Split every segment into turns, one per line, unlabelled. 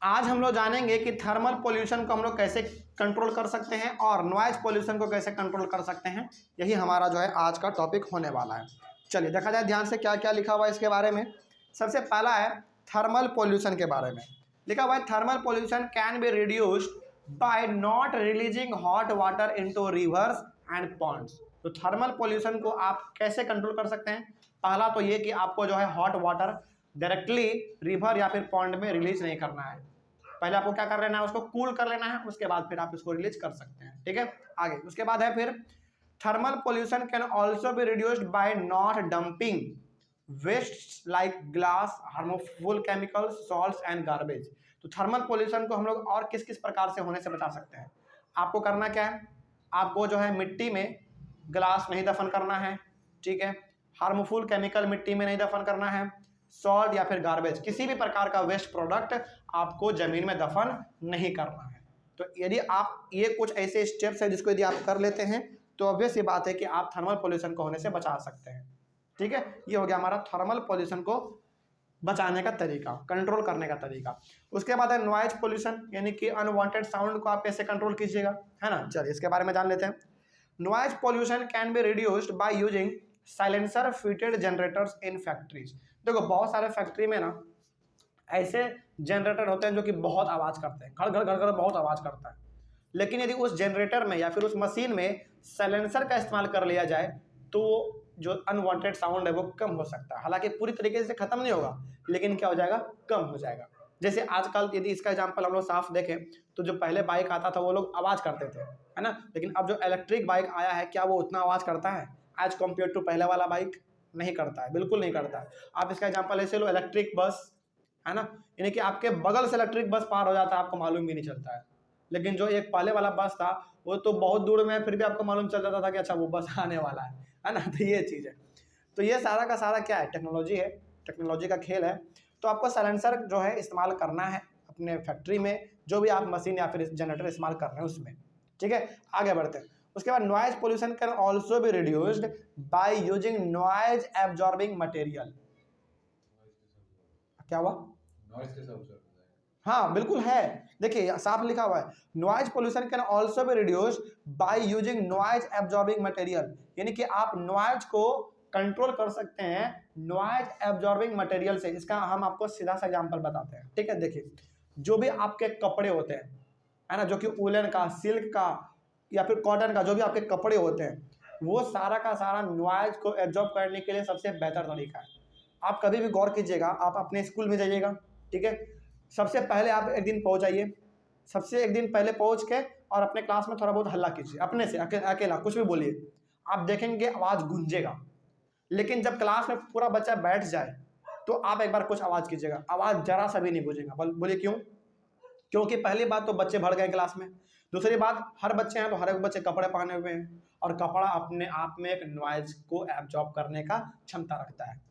आज हम लोग जानेंगे कि थर्मल पोल्यूशन को हम लोग कैसे कंट्रोल कर सकते हैं और नॉइज पोल्यूशन को कैसे कंट्रोल कर सकते हैं। यही हमारा जो है आज का टॉपिक होने वाला है। चलिए देखा जाए ध्यान से क्या क्या लिखा हुआ है इसके बारे में। सबसे पहला है थर्मल पोल्यूशन के बारे में। लिखा हुआ है thermal pollution can be reduced by not releasing hot water into rivers and ponds. तो थर्मल पोल्यूशन को आप कैसे कंट्रोल कर सकते हैं। पहला तो ये कि आपको जो है हॉट वाटर डायरेक्टली रिवर या फिर पॉन्ड में रिलीज नहीं करना है। पहले आपको क्या कर लेना है, उसको कूल कर लेना है, उसके बाद फिर आप इसको रिलीज कर सकते हैं। ठीक है, आगे उसके बाद है फिर thermal pollution can also be reduced by not dumping waste like glass harmful chemicals salts and garbage. तो थर्मल पोल्यूशन को हम लोग और किस किस प्रकार से होने से बचा सकते हैं। आपको करना क्या है, आपको जो है मिट्टी में ग्लास नहीं दफन करना है। ठीक है, हार्मफुल केमिकल मिट्टी में नहीं दफन करना है। सॉल्ट या फिर गार्बेज किसी भी प्रकार का वेस्ट प्रोडक्ट आपको जमीन में दफन नहीं करना है। तो यदि आप ये कुछ ऐसे स्टेप्स हैं जिसको यदि आप कर लेते हैं तो ऑब्वियस ये बात है कि आप थर्मल पोल्यूशन को होने से बचा सकते हैं। ठीक है, ये हो गया हमारा थर्मल पोल्यूशन को बचाने का तरीका, कंट्रोल करने का तरीका। उसके बाद है नॉइज पोल्यूशन, यानी कि अनवांटेड साउंड को आप कैसे कंट्रोल कीजिएगा, है ना। चलिए इसके बारे में जान लेते हैं। Noise pollution can be reduced by using silencer fitted generators in factories. देखो बहुत सारे फैक्ट्री में ना ऐसे जनरेटर होते हैं जो कि बहुत आवाज़ करते हैं, घर घर घर घर बहुत आवाज़ करता है। लेकिन यदि उस जनरेटर में या फिर उस मशीन में साइलेंसर का इस्तेमाल कर लिया जाए तो जो अनवांटेड साउंड है वो कम हो सकता है। हालांकि पूरी तरीके से खत्म नहीं होगा, लेकिन क्या हो जाएगा, कम हो जाएगा। जैसे आजकल यदि इसका एग्जांपल हम लोग साफ देखें तो जो पहले बाइक आता था वो लोग आवाज़ करते थे, है ना। लेकिन अब जो इलेक्ट्रिक बाइक आया है क्या वो उतना आवाज़ करता है एज कम्पेयर टू पहले वाला बाइक? नहीं करता है, बिल्कुल नहीं करता है। आप इसका एग्जांपल ऐसे लो, इलेक्ट्रिक बस, है ना, यानी कि आपके बगल से इलेक्ट्रिक बस पार हो जाता है, आपको मालूम भी नहीं चलता है। लेकिन जो एक पहले वाला बस था वो तो बहुत दूर में फिर भी आपको मालूम चल जाता था कि अच्छा वो बस आने वाला है ना। तो ये चीज़ है। तो ये सारा का सारा क्या है, टेक्नोलॉजी है, टेक्नोलॉजी का खेल है। तो आपको साइलेंसर जो है इस्तेमाल करना है अपने फैक्ट्री में, जो भी आप मशीन या फिर जनरेटर इस्तेमाल कर रहे हैं उसमें। ठीक है, आगे बढ़ते हैं। उसके बाद noise pollution can also be reduced by using noise absorbing material. क्या हुआ,
नॉइज कैसे ऑब्जर्व?
हाँ बिल्कुल है, देखिए साफ लिखा हुआ है noise pollution can also be reduced by using noise absorbing material, यानी कि आप नॉइज को कंट्रोल कर सकते हैं नॉइज एब्जॉर्बिंग मटेरियल से। इसका हम आपको सीधा सा एग्जांपल बताते हैं। ठीक है, देखिए जो भी आपके कपड़े होते हैं, है ना, जो कि वूलन का, सिल्क का या फिर कॉटन का, जो भी आपके कपड़े होते हैं वो सारा का सारा नॉइज को एब्जॉर्ब करने के लिए सबसे बेहतर तरीका है। आप कभी भी गौर कीजिएगा, आप अपने स्कूल में जाइएगा, ठीक है, सबसे पहले आप एक दिन पहुंच जाइए, सबसे एक दिन पहले पहुंच के और अपने क्लास में थोड़ा बहुत हल्ला कीजिए अपने से, अकेला कुछ भी बोलिए, आप देखेंगे आवाज़ गूंजेगा। लेकिन जब क्लास में पूरा बच्चा बैठ जाए तो आप एक बार कुछ आवाज़ कीजिएगा, आवाज़ जरा सा भी नहीं गूंजेगा। बोलिए क्यों? क्योंकि पहली बात तो बच्चे भर गए क्लास में, दूसरी बात हर बच्चे हैं तो हर एक बच्चे कपड़े पहने हुए हैं, और कपड़ा अपने आप में एक नॉइज को एब्जॉर्ब करने का क्षमता रखता है।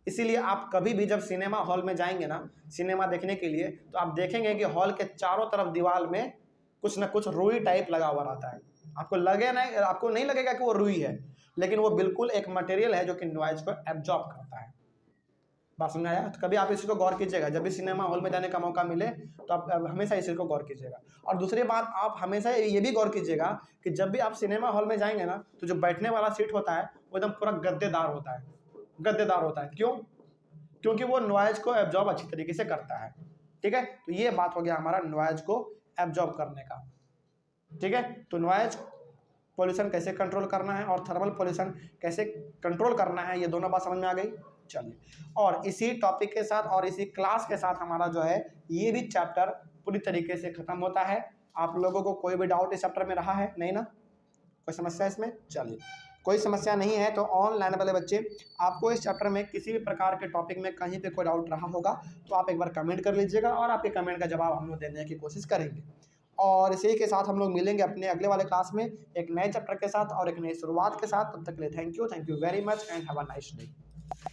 इसीलिए आप कभी भी जब सिनेमा हॉल में जाएंगे ना, सिनेमा देखने के लिए, तो आप देखेंगे कि हॉल के चारों तरफ दीवार में कुछ ना कुछ रुई टाइप लगा हुआ रहता है। आपको नहीं लगेगा कि वो रुई है, लेकिन वो बिल्कुल एक मटेरियल है जो कि नॉइज को एब्जॉर्ब करता है। बात समझ आया? तो कभी आप इसी को गौर कीजिएगा, जब भी सिनेमा हॉल में जाने का मौका मिले तो आप हमेशा इसी को गौर कीजिएगा। और दूसरी बात, आप हमेशा ये भी गौर कीजिएगा कि जब भी आप सिनेमा हॉल में जाएंगे ना तो जो बैठने वाला सीट होता है वो एकदम पूरा गद्देदार होता है, गद्देदार होता है। क्यों? क्योंकि वो नॉइज को एब्जॉर्ब अच्छी तरीके से करता है। ठीक है, तो ये बात हो गया हमारा नॉइज को एब्जॉर्ब करने का। ठीक है, तो नॉइज पोल्यूशन कैसे कंट्रोल करना है और थर्मल पोल्यूशन कैसे कंट्रोल करना है, ये दोनों बात समझ में आ गई। चलिए, और इसी टॉपिक के साथ और इसी क्लास के साथ हमारा जो है ये भी चैप्टर पूरी तरीके से खत्म होता है। आप लोगों को कोई भी डाउट इस चैप्टर में रहा है? नहीं ना, कोई समस्या इसमें? चलिए, कोई समस्या नहीं है तो ऑनलाइन वाले बच्चे, आपको इस चैप्टर में किसी भी प्रकार के टॉपिक में कहीं पे कोई डाउट रहा होगा तो आप एक बार कमेंट कर लीजिएगा और आपके कमेंट का जवाब हम लोग देने की कोशिश करेंगे। और इसी के साथ हम लोग मिलेंगे अपने अगले वाले क्लास में एक नए चैप्टर के साथ और एक नई शुरुआत के साथ। तब तक के लिए thank you very much and have a nice day.